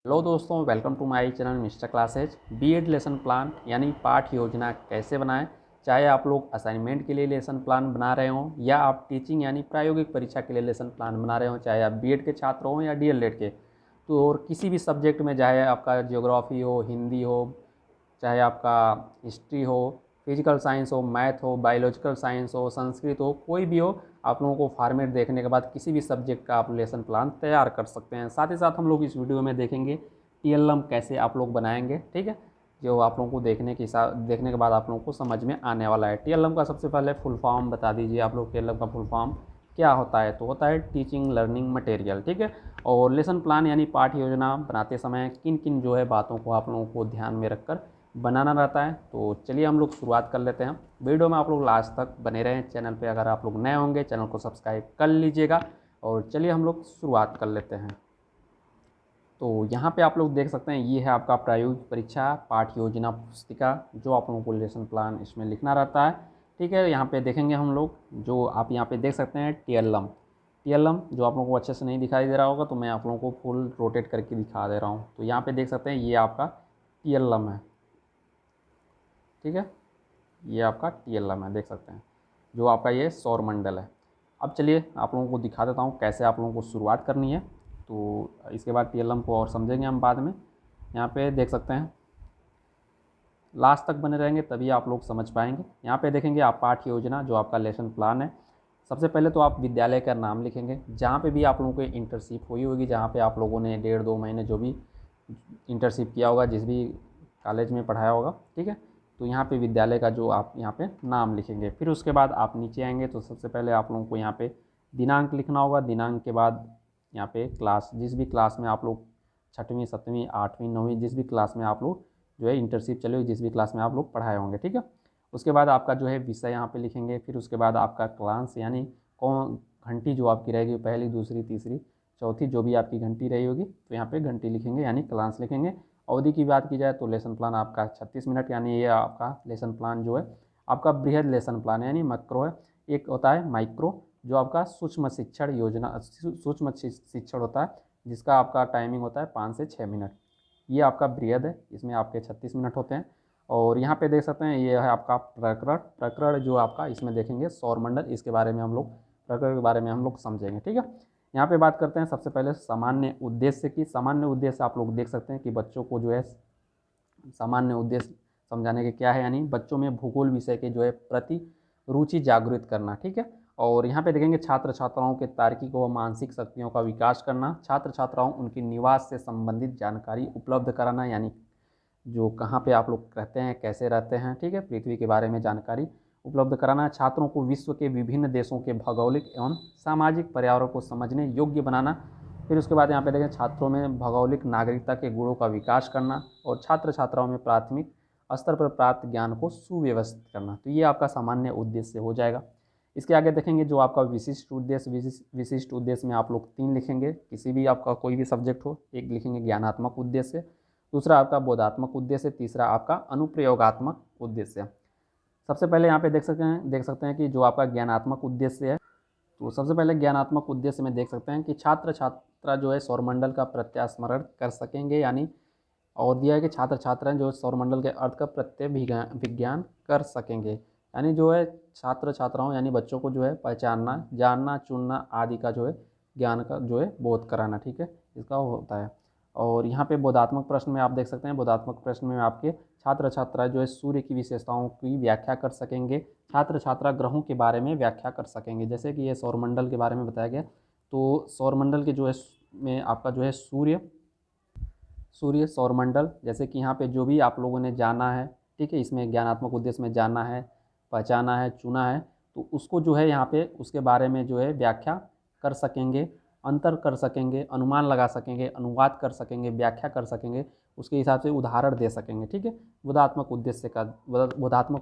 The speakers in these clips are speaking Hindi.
हेलो दोस्तों, welcome to my channel mister classes. BEd lesson plan यानी पाठ योजना कैसे बनाएं। चाहे आप लोग असाइनमेंट के लिए लेसन प्लान बना रहे हों या आप टीचिंग यानी प्रायोगिक परीक्षा के लिए लेसन प्लान बना रहे हों, चाहे आप बीएड के छात्र हों या डीएलएड के, तो और किसी भी सब्जेक्ट में, चाहे आपका ज्योग्राफी हो, हिंदी हो, चाहे आपका हिस्ट्री हो, फिजिकल साइंस हो, मैथ हो, बायोलॉजिकल साइंस हो, संस्कृत हो, कोई भी हो, आप लोगों को फॉर्मेट देखने के बाद किसी भी सब्जेक्ट का आप लेसन प्लान तैयार कर सकते हैं। साथ ही साथ हम लोग इस वीडियो में देखेंगे टीएलएम कैसे आप लोग बनाएंगे, ठीक है, जो आप लोगों को देखने के बाद आप लोगों को समझ में आने वाला है। टीएलएम का सबसे पहले फुल फॉर्म बता दीजिए आप लोग। टीएलएम का फुल फॉर्म क्या होता है? तो होता है टीचिंग लर्निंग मटेरियल, ठीक है। और लेसन प्लान यानी पाठ योजना बनाते समय किन किन जो है बातों को आप लोगों को ध्यान में रखकर बनाना रहता है। तो चलिए हम लोग शुरुआत कर लेते हैं। वीडियो में आप लोग लास्ट तक बने रहें। चैनल पे अगर आप लोग नए होंगे, चैनल को सब्सक्राइब कर लीजिएगा। और चलिए हम लोग शुरुआत कर लेते हैं। तो यहाँ पे आप लोग देख सकते हैं, ये है आपका प्रायोगिक परीक्षा पाठ योजना पुस्तिका, जो आप लोगों को लेसन प्लान इसमें लिखना रहता है, ठीक है। यहाँ पे देखेंगे हम लोग, जो आप यहाँ पे देख सकते हैं टीएलएम। टीएलएम जो आप लोगों को अच्छे से नहीं दिखाई दे रहा होगा, तो मैं आप लोगों को फुल रोटेट करके दिखा दे रहा हूँ। तो यहाँ पे देख सकते हैं, ये आपका टीएलएम है, ठीक है। ये आपका टीएलएम है, देख सकते हैं, जो आपका ये सौर मंडल है। अब चलिए आप लोगों को दिखा देता हूँ कैसे आप लोगों को शुरुआत करनी है। तो इसके बाद टीएलएम को और समझेंगे हम बाद में। यहाँ पे देख सकते हैं, लास्ट तक बने रहेंगे तभी आप लोग समझ पाएंगे। यहाँ पे देखेंगे आप पाठ योजना, जो आपका लेसन प्लान है। सबसे पहले तो आप विद्यालय का नाम लिखेंगे, जहाँ पे भी आप लोगों को इंटर्नशिप हुई होगी, जहाँ पे आप लोगों ने 1.5-2 महीने जो भी इंटर्नशिप किया होगा, जिस भी कॉलेज में पढ़ाया होगा, ठीक है। तो यहाँ पे विद्यालय का जो आप यहाँ पे नाम लिखेंगे। फिर उसके बाद आप नीचे आएंगे तो सबसे पहले आप लोगों को यहाँ पे दिनांक लिखना होगा। दिनांक के बाद यहाँ पे क्लास, जिस भी क्लास में आप लोग 6वीं 7वीं 8वीं 9वीं जिस भी क्लास में आप लोग जो है इंटर्नशिप चले हुए, जिस भी क्लास में आप लोग पढ़ाए होंगे, ठीक है। उसके बाद आपका जो है विषय यहाँ पे लिखेंगे। फिर उसके बाद आपका क्लास यानी कौन घंटी जो आपकी रहेगी, पहली दूसरी तीसरी चौथी जो भी आपकी घंटी रही होगी, तो यहाँ पे घंटी लिखेंगे यानी क्लास लिखेंगे। अवधि की बात की जाए तो लेसन प्लान आपका 36 मिनट, यानी ये आपका लेसन प्लान जो है आपका बृहद लेसन प्लान यानी मैक्रो है। एक होता है माइक्रो, जो आपका सूक्ष्म शिक्षण योजना, सूक्ष्म शिक्षण होता है, जिसका आपका टाइमिंग होता है 5 से 6 मिनट। ये आपका बृहद है, इसमें आपके 36 मिनट होते हैं। और यहाँ पे देख सकते हैं, ये है आपका प्रकरण। प्रकरण जो आपका इसमें देखेंगे सौरमंडल, इसके बारे में हम लोग, प्रकरण के बारे में हम लोग समझेंगे, ठीक है। यहाँ पे बात करते हैं सबसे पहले सामान्य उद्देश्य की। सामान्य उद्देश्य आप लोग देख सकते हैं कि बच्चों को जो है सामान्य उद्देश्य समझाने के क्या है, यानी बच्चों में भूगोल विषय के जो है प्रति रुचि जागृत करना, ठीक है। और यहाँ पे देखेंगे छात्र छात्राओं के तार्किक व मानसिक शक्तियों का विकास करना। छात्र छात्राओं उनकी निवास से संबंधित जानकारी उपलब्ध कराना, यानी जो कहाँ पे आप लोग रहते हैं, कैसे रहते हैं, ठीक है, पृथ्वी के बारे में जानकारी उपलब्ध कराना। छात्रों को विश्व के विभिन्न देशों के भौगोलिक एवं सामाजिक पर्यावरण को समझने योग्य बनाना। फिर उसके बाद यहाँ पे देखें छात्रों में भौगोलिक नागरिकता के गुणों का विकास करना और छात्र छात्राओं में प्राथमिक स्तर पर प्राप्त ज्ञान को सुव्यवस्थित करना। तो ये आपका सामान्य उद्देश्य हो जाएगा। इसके आगे देखेंगे जो आपका विशिष्ट उद्देश्य। विशिष्ट उद्देश्य में आप लोग 3 लिखेंगे, किसी भी आपका कोई भी सब्जेक्ट हो। एक लिखेंगे ज्ञानात्मक उद्देश्य, दूसरा आपका बोधात्मक उद्देश्य, तीसरा आपका अनुप्रयोगात्मक उद्देश्य। सबसे पहले यहाँ पे देख सकते हैं कि जो आपका ज्ञानात्मक उद्देश्य है, तो सबसे पहले ज्ञानात्मक उद्देश्य में देख सकते हैं कि छात्र छात्रा जो है सौरमंडल का प्रत्यास्मरण कर सकेंगे, यानी और दिया है कि छात्र छात्राएं जो सौरमंडल के अर्थ का प्रत्यय विज्ञान कर सकेंगे, यानी जो है छात्र छात्राओं यानी बच्चों को जो है पहचानना, जानना, चुनना आदि का जो है ज्ञान का जो है बोध कराना, ठीक है, इसका होता है। और यहाँ पे बोधात्मक प्रश्न में आप देख सकते हैं, बोधात्मक प्रश्न में आपके छात्र छात्राएं जो है सूर्य की विशेषताओं की व्याख्या कर सकेंगे। छात्र छात्रा ग्रहों के बारे में व्याख्या कर सकेंगे, जैसे कि ये सौरमंडल के बारे में बताया गया। तो सौरमंडल के जो है में आपका जो है सूर्य सौरमंडल, जैसे कि यहाँ पे जो भी आप लोगों ने जाना है, ठीक है, इसमें ज्ञानात्मक उद्देश्य में जाना है, पहचाना है, चुना है, तो उसको जो है यहाँ पे उसके बारे में जो है व्याख्या कर सकेंगे, अंतर कर सकेंगे, अनुमान लगा सकेंगे, अनुवाद कर सकेंगे, व्याख्या कर सकेंगे, उसके हिसाब से उदाहरण दे सकेंगे, ठीक है। बोधात्मक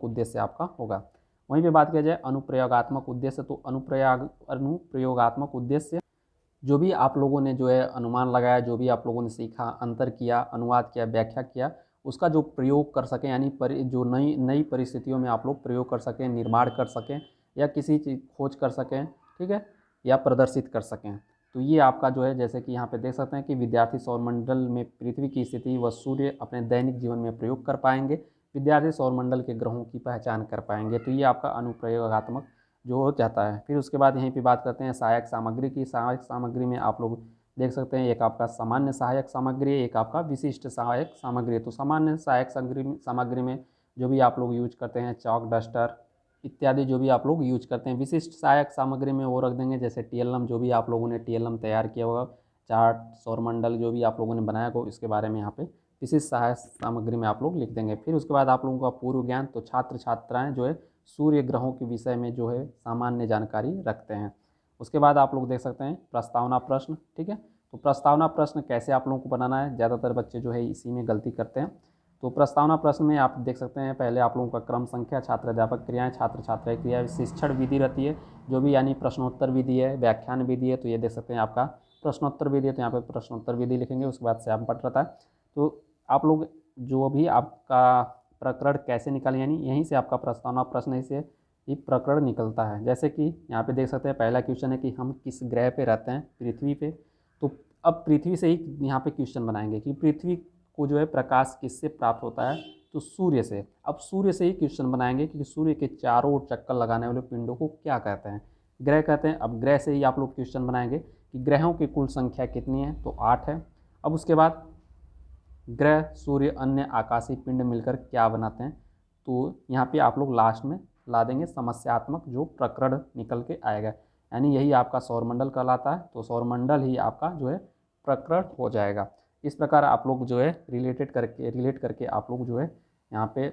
उद्देश्य आपका होगा। वहीं पे बात किया जाए अनुप्रयोगात्मक उद्देश्य, तो अनुप्रयोगात्मक उद्देश्य जो भी आप लोगों ने जो है अनुमान लगाया, जो भी आप लोगों ने सीखा, अंतर किया, अनुवाद किया, व्याख्या किया, उसका जो प्रयोग कर सकें, यानी जो नई नई परिस्थितियों में आप लोग प्रयोग कर सकें, निर्माण कर सकें, या किसी चीज़ खोज कर सकें, ठीक है, या प्रदर्शित कर सकें। तो ये आपका जो है, जैसे कि यहाँ पे देख सकते हैं कि विद्यार्थी सौरमंडल में पृथ्वी की स्थिति व सूर्य अपने दैनिक जीवन में प्रयोग कर पाएंगे, विद्यार्थी सौरमंडल के ग्रहों की पहचान कर पाएंगे। तो ये आपका अनुप्रयोगात्मक जो हो जाता है। फिर उसके बाद यहीं पे बात करते हैं सहायक सामग्री की। सहायक सामग्री में आप लोग देख सकते हैं एक आपका सामान्य सहायक सामग्री, एक आपका विशिष्ट सहायक सामग्री। तो सामान्य सहायक सामग्री में जो भी आप लोग यूज करते हैं, चॉक, डस्टर इत्यादि जो भी आप लोग यूज करते हैं। विशिष्ट सहायक सामग्री में वो रख देंगे जैसे टीएलएम, जो भी आप लोगों ने टीएलएम तैयार किया होगा, चार्ट, सौरमंडल जो भी आप लोगों ने बनाया हो, इसके बारे में यहाँ पे विशिष्ट सहायक सामग्री में आप लोग लिख देंगे। फिर उसके बाद आप लोगों का पूर्व ज्ञान, तो छात्र छात्राएँ जो है सूर्य ग्रहों के विषय में जो है सामान्य जानकारी रखते हैं। उसके बाद आप लोग देख सकते हैं प्रस्तावना प्रश्न। ठीक है, तो प्रस्तावना प्रश्न कैसे आप लोगों को बनाना है, ज़्यादातर बच्चे जो है इसी में गलती करते हैं। तो प्रस्तावना प्रश्न में आप देख सकते हैं पहले आप लोगों का क्रम संख्या, छात्र अध्यापक क्रियाएं, छात्र छात्रा क्रिया, शिक्षण विधि रहती है जो भी, यानी प्रश्नोत्तर विधि है, व्याख्यान विधि है। तो ये देख सकते हैं आपका प्रश्नोत्तर विधि है, तो यहाँ पे प्रश्नोत्तर विधि लिखेंगे। उसके बाद श्याम पट रहता है। तो आप लोग जो भी आपका प्रकरण कैसे निकालें, यानी यहीं से आपका प्रस्तावना प्रश्न से ये प्रकरण निकलता है। जैसे कि यहाँ पे देख सकते हैं पहला क्वेश्चन है कि हम किस ग्रह पे रहते हैं, पृथ्वी पे। तो अब पृथ्वी से ही यहाँ पे क्वेश्चन बनाएंगे कि पृथ्वी को जो है प्रकाश किससे प्राप्त होता है, तो सूर्य से। अब सूर्य से ही क्वेश्चन बनाएंगे कि सूर्य के चारों ओर चक्कर लगाने वाले पिंडों को क्या कहते हैं, ग्रह कहते हैं। अब ग्रह से ही आप लोग क्वेश्चन बनाएंगे कि ग्रहों की कुल संख्या कितनी है, तो 8 है। अब उसके बाद ग्रह, सूर्य, अन्य आकाशीय पिंड मिलकर क्या बनाते हैं, तो यहाँ पे आप लोग लास्ट में ला देंगे समस्यात्मक जो प्रकरण निकल के आएगा, यानी यही आपका सौरमंडल कहलाता है। तो सौरमंडल ही आपका जो है प्रकरण हो जाएगा। इस प्रकार आप लोग जो है रिलेट करके आप लोग जो है यहाँ पे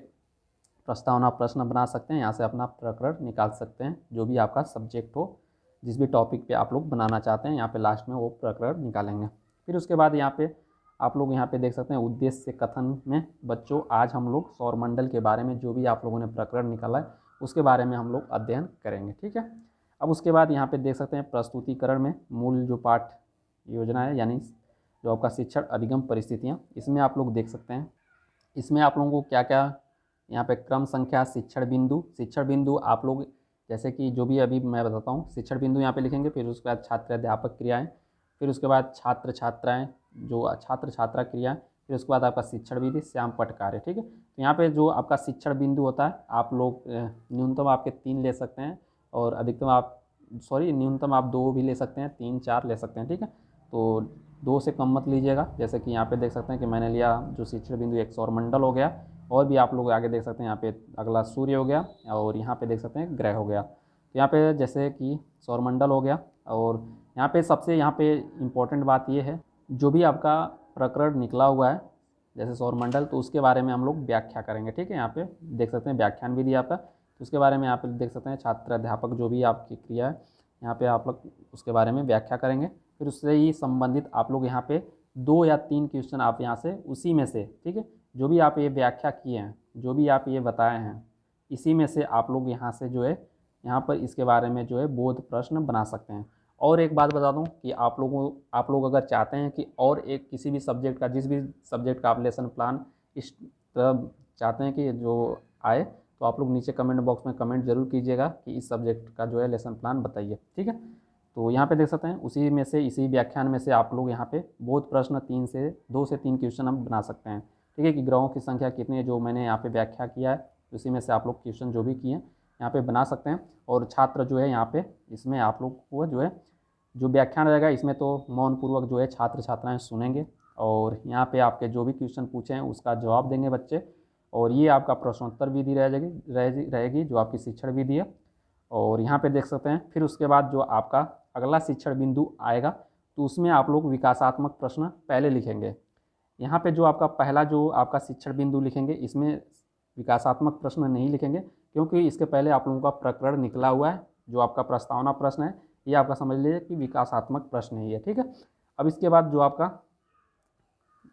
प्रस्तावना प्रश्न बना सकते हैं, यहाँ से अपना प्रकरण निकाल सकते हैं। जो भी आपका सब्जेक्ट हो, जिस भी टॉपिक पे आप लोग बनाना चाहते हैं, यहाँ पे लास्ट में वो प्रकरण निकालेंगे। फिर उसके बाद यहाँ पे आप लोग यहाँ पे देख सकते हैं उद्देश्य कथन में, बच्चों आज हम लोग सौरमंडल के बारे में जो भी आप लोगों ने प्रकरण निकाला है उसके बारे में हम लोग अध्ययन करेंगे। ठीक है, अब उसके बाद यहाँ पे देख सकते हैं प्रस्तुतिकरण में मूल जो पाठ योजना है, यानी जो आपका शिक्षण अधिगम परिस्थितियाँ, इसमें आप लोग देख सकते हैं इसमें आप लोगों को क्या क्या यहाँ पे क्रम संख्या, शिक्षण बिंदु आप लोग जैसे कि जो भी अभी मैं बताता हूँ, शिक्षण बिंदु यहाँ पे लिखेंगे। फिर उसके बाद छात्र अध्यापक क्रियाएँ, फिर उसके बाद छात्र छात्राएँ जो छात्र छात्रा क्रिया, फिर उसके बाद आपका शिक्षण विधि, श्याम पट कार्य। ठीक है, तो यहाँ पे जो आपका शिक्षण बिंदु होता है आप लोग न्यूनतम आपके 3 ले सकते हैं और अधिकतम न्यूनतम आप 2 भी ले सकते हैं, 3 4 ले सकते हैं। ठीक है, तो 2 से कम मत लीजिएगा। जैसे कि यहाँ पे देख सकते हैं कि मैंने लिया जो शिक्षण बिंदु एक सौरमंडल हो गया, और भी आप लोग आगे देख सकते हैं यहाँ पे अगला सूर्य हो गया, और यहाँ पे देख सकते हैं ग्रह हो गया। तो यहाँ पे जैसे कि सौरमंडल हो गया, और यहाँ पे सबसे यहाँ पे इम्पोर्टेंट बात ये है, जो भी आपका प्रकरण निकला हुआ है जैसे सौरमंडल, तो उसके बारे में हम लोग व्याख्या करेंगे। ठीक है, यहाँ पे देख सकते हैं व्याख्यान विधि आपका, तो उसके बारे में यहाँ पे देख सकते हैं छात्र अध्यापक जो भी आपकी क्रिया है, यहाँ पे आप लोग उसके बारे में व्याख्या करेंगे। फिर उससे ही संबंधित आप लोग यहाँ पे 2 या 3 क्वेश्चन आप यहाँ से उसी में से, ठीक है, जो भी आप ये व्याख्या किए हैं, जो भी आप ये बताए हैं, इसी में से आप लोग यहाँ से जो है यहाँ पर इसके बारे में जो है बोध प्रश्न बना सकते हैं। और एक बात बता दूं कि आप लोग अगर चाहते हैं कि और एक किसी भी सब्जेक्ट का, जिस भी सब्जेक्ट का आप लेसन प्लान इस तरह चाहते हैं कि जो आए, तो आप लोग नीचे कमेंट बॉक्स में कमेंट जरूर कीजिएगा कि इस सब्जेक्ट का जो है लेसन प्लान बताइए। ठीक है, तो यहाँ पे देख सकते हैं उसी में से, इसी व्याख्यान में से आप लोग यहाँ पे बोध प्रश्न 2 से 3 क्वेश्चन हम बना सकते हैं। ठीक है, कि ग्रहों की संख्या कितनी है, जो मैंने यहाँ पे व्याख्या किया है उसी में से आप लोग क्वेश्चन जो भी किए यहाँ पे बना सकते हैं। और छात्र जो है यहाँ पे इसमें आप लोग को जो है जो व्याख्यान रहेगा इसमें तो मौन पूर्वक जो है छात्र छात्राएं सुनेंगे, और यहाँ पे आपके जो भी क्वेश्चन पूछे हैं उसका जवाब देंगे बच्चे। और ये आपका प्रश्नोत्तर विधि रहेगी जो आपकी शिक्षण विधि है। और यहाँ पे देख सकते हैं फिर उसके बाद जो आपका अगला शिक्षण बिंदु आएगा, तो उसमें आप लोग विकासात्मक प्रश्न पहले लिखेंगे। यहाँ पे जो आपका पहला जो आपका शिक्षण बिंदु लिखेंगे, इसमें विकासात्मक प्रश्न नहीं लिखेंगे, क्योंकि इसके पहले आप लोगों का प्रकरण निकला हुआ है। जो आपका प्रस्तावना प्रश्न है ये आपका समझ लीजिए कि विकासात्मक प्रश्न ही है। ठीक है, अब इसके बाद जो आपका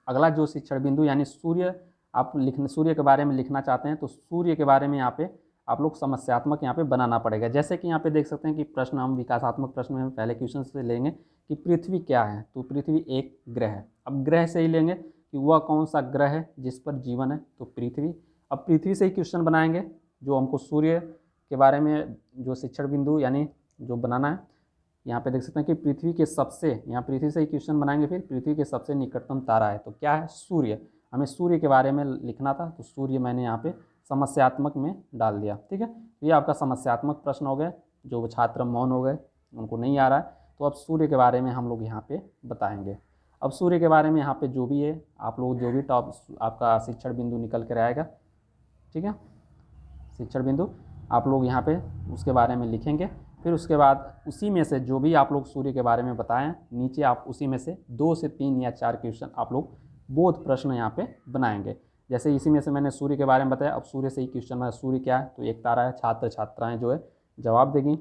अगला जो शिक्षण बिंदु, यानी सूर्य सूर्य के बारे में लिखना चाहते हैं, तो सूर्य के बारे में यहाँ पे आप लोग समस्यात्मक यहाँ पे बनाना पड़ेगा। जैसे कि यहाँ पे देख सकते हैं कि प्रश्न हम विकासात्मक प्रश्न में पहले क्वेश्चन से लेंगे कि पृथ्वी क्या है, तो पृथ्वी एक ग्रह है। अब ग्रह से ही लेंगे कि वह कौन सा ग्रह है जिस पर जीवन है, तो पृथ्वी। अब पृथ्वी से ही क्वेश्चन बनाएंगे जो हमको सूर्य के बारे में जो शिक्षण बिंदु यानी जो बनाना है, यहाँ पे देख सकते हैं कि पृथ्वी के सबसे, यहाँ पृथ्वी से ही क्वेश्चन बनाएंगे, फिर पृथ्वी के सबसे निकटतम तारा है तो क्या है, सूर्य। हमें सूर्य के बारे में लिखना था तो सूर्य मैंने यहाँ पे समस्यात्मक में डाल दिया। ठीक है, ये आपका समस्यात्मक प्रश्न हो गया। जो छात्र मौन हो गए, उनको नहीं आ रहा है, तो अब सूर्य के बारे में हम लोग यहाँ पे बताएंगे। अब सूर्य के बारे में यहाँ पे जो भी है आप लोग, जो भी टॉप आपका शिक्षण बिंदु निकल कर आएगा, ठीक है, शिक्षण बिंदु आप लोग यहाँ पे उसके बारे में लिखेंगे। फिर उसके बाद उसी में से जो भी आप लोग सूर्य के बारे में बताएं, नीचे आप उसी में से 2 से 3 या 4 क्वेश्चन आप लोग बोध प्रश्न यहाँ पे बनाएंगे। जैसे इसी में से मैंने सूर्य के बारे में बताया, अब सूर्य से ही क्वेश्चन में सूर्य क्या है, तो एक तारा है, छात्र छात्राएं जो है जवाब देगी।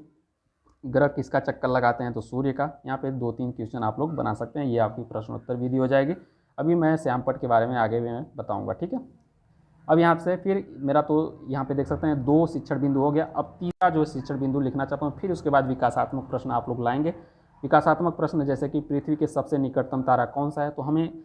ग्रह किसका चक्कर लगाते हैं, तो सूर्य का। यहाँ पे 2-3 क्वेश्चन आप लोग बना सकते हैं, ये आपकी प्रश्नोत्तर विधि हो जाएगी। अभी मैं श्यामपट्ट के बारे में आगे में बताऊँगा। ठीक है, अब यहाँ से फिर मेरा तो यहाँ पे देख सकते हैं 2 शिक्षण बिंदु हो गया। अब तीसरा जो शिक्षण बिंदु लिखना चाहता हूँ, फिर उसके बाद विकासात्मक प्रश्न आप लोग लाएंगे। विकासात्मक प्रश्न जैसे कि पृथ्वी के सबसे निकटतम तारा कौन सा है, तो हमें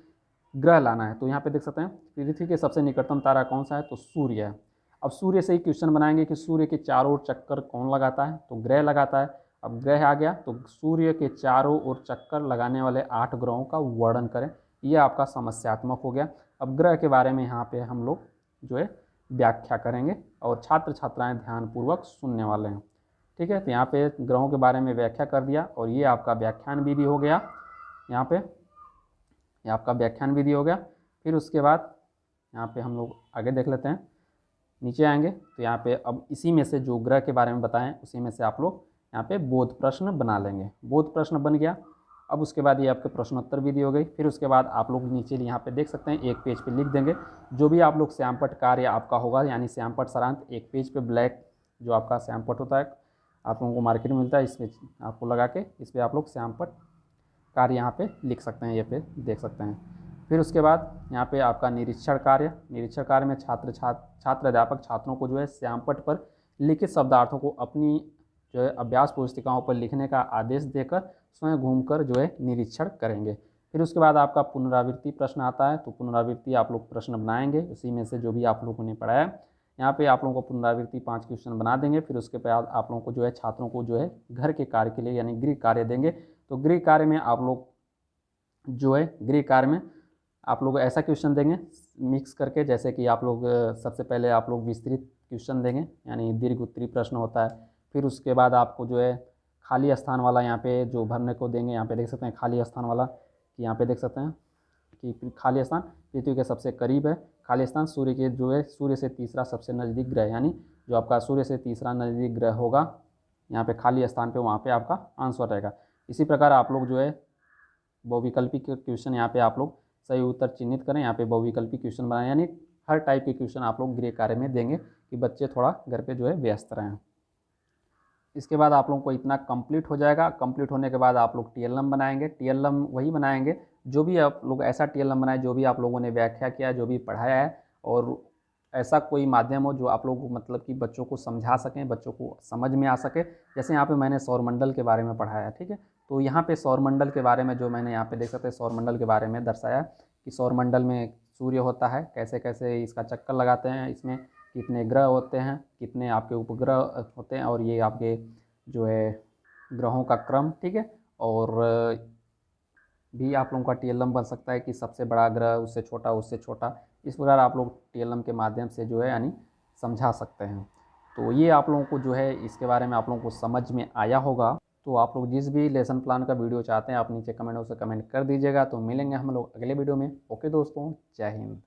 ग्रह लाना है। तो यहाँ पे देख सकते हैं पृथ्वी के सबसे निकटतम तारा कौन सा है, तो सूर्य है। अब सूर्य से ही क्वेश्चन बनाएंगे कि सूर्य के चारों ओर चक्कर कौन लगाता है, तो ग्रह लगाता है। अब ग्रह आ गया, तो सूर्य के चारों ओर चक्कर लगाने वाले 8 ग्रहों का वर्णन करें। यह आपका समस्यात्मक हो गया। अब ग्रह के बारे में यहाँ पे हम लोग जो है व्याख्या करेंगे और छात्र छात्राएं ध्यानपूर्वक सुनने वाले हैं। ठीक है, तो यहाँ पे ग्रहों के बारे में व्याख्या कर दिया और ये आपका व्याख्यान विधि हो गया। यहाँ पे ये आपका व्याख्यान विधि हो गया। फिर उसके बाद यहाँ पे हम लोग आगे देख लेते हैं, नीचे आएंगे तो यहाँ पे अब इसी में से जो ग्रह के बारे में बताएं उसी में से आप लोग यहाँ पे बोध प्रश्न बना लेंगे। बोध प्रश्न बन गया। अब उसके बाद ये आपके प्रश्नोत्तर विधि हो गई। फिर उसके बाद आप लोग नीचे यहाँ पे देख सकते हैं एक पेज पे लिख देंगे जो भी आप लोग श्यामपट्ट कार्य आपका होगा, यानी श्यामपट्ट सारांश। एक पेज पे ब्लैक जो आपका श्यामपट्ट होता है आप लोगों को मार्केट में मिलता है, इसमें आपको लगा के इस पर आप लोग श्यामपट्ट कार्य यहाँ पे लिख सकते हैं, ये पे देख सकते हैं। फिर उसके बाद यहाँ पे आपका निरीक्षण कार्य। निरीक्षण कार्य में छात्र अध्यापक छात्रों को जो है श्यामपट्ट पर लिखित शब्दार्थों को अपनी जो है अभ्यास पुस्तिकाओं पर लिखने का आदेश देकर स्वयं घूमकर जो है निरीक्षण करेंगे। फिर उसके बाद आपका पुनरावृत्ति प्रश्न आता है, तो पुनरावृत्ति आप लोग प्रश्न बनाएंगे उसी में से जो भी आप लोगों ने पढ़ाया। यहाँ पे आप लोगों को पुनरावृत्ति 5 क्वेश्चन बना देंगे। फिर उसके बाद आप लोगों को जो है छात्रों को जो है घर के कार्य के लिए यानी गृह कार्य देंगे। तो गृह कार्य में आप लोग जो है गृह कार्य में आप लोग ऐसा क्वेश्चन देंगे मिक्स करके, जैसे कि आप लोग सबसे पहले आप लोग विस्तृत क्वेश्चन देंगे यानी दीर्घ उत्तरीय प्रश्न होता है। फिर उसके बाद आपको जो है खाली स्थान वाला यहाँ पे जो भरने को देंगे। यहाँ पे देख सकते हैं खाली स्थान वाला, कि यहाँ पे देख सकते हैं कि खाली स्थान पृथ्वी के सबसे करीब है। खाली स्थान सूर्य के जो है सूर्य से तीसरा सबसे नज़दीक ग्रह, यानी जो आपका सूर्य से तीसरा नज़दीक ग्रह होगा यहाँ पे खाली स्थान पे वहाँ पे आपका आंसर रहेगा। इसी प्रकार आप लोग जो है बहुविकल्पी क्वेश्चन यहाँ पे आप लोग सही उत्तर चिन्हित करें। यहाँ पे बहुविकल्पी क्वेश्चन बनाएं, यानी हर टाइप के क्वेश्चन आप लोग गृह कार्य में देंगे कि बच्चे थोड़ा घर पे जो है व्यस्त रहें। इसके बाद आप लोगों को इतना कंप्लीट हो जाएगा। कंप्लीट होने के बाद आप लोग टीएलएम बनाएंगे। टीएलएम वही बनाएंगे जो भी आप लोग ऐसा टीएलएम बनाए जो भी आप लोगों ने व्याख्या किया, जो भी पढ़ाया है, और ऐसा कोई माध्यम हो जो आप लोग मतलब कि बच्चों को समझा सकें, बच्चों को समझ में आ सके। जैसे यहाँ पे मैंने सौरमंडल के बारे में पढ़ाया, ठीक है, तो यहाँ पे सौरमंडल के बारे में जो मैंने यहाँ पे देख सकते हैं सौरमंडल के बारे में दर्शाया कि सौरमंडल में सूर्य होता है, कैसे कैसे इसका चक्कर लगाते हैं, इसमें कितने ग्रह होते हैं, कितने आपके उपग्रह होते हैं, और ये आपके जो है ग्रहों का क्रम, ठीक है। और भी आप लोगों का टीएलएम बन सकता है कि सबसे बड़ा ग्रह उससे छोटा, उससे छोटा, इस प्रकार आप लोग टीएलएम के माध्यम से जो है यानी समझा सकते हैं। तो ये आप लोगों को जो है इसके बारे में आप लोगों को समझ में आया होगा। तो आप लोग जिस भी लेसन प्लान का वीडियो चाहते हैं आप नीचे कमेंट बॉक्स में कमेंट कर दीजिएगा। तो मिलेंगे हम लोग अगले वीडियो में। ओके दोस्तों, जय हिंद।